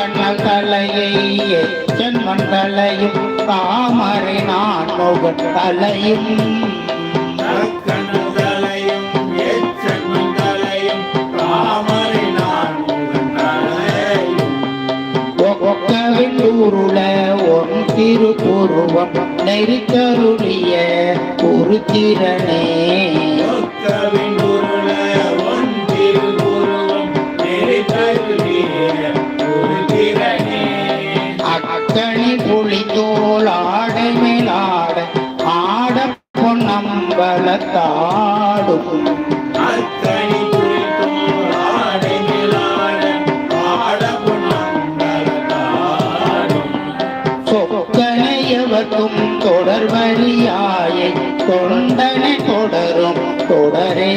தலையை சென்மங்களையும் தாமரை நான் முகன் தலையும் ஒக்கவிந்தூருள ஒன் திருப்புருவம் நெறிக்கருளிய ஒரு திறனே அக்கணி புலித்தோள் ஆடை மேலாட ஆட பொன்னம்பலத்தாடும் சொக்கனையவர்க்கும் தொடர் வரியாயை தொண்டனை தொடரும் தொடரே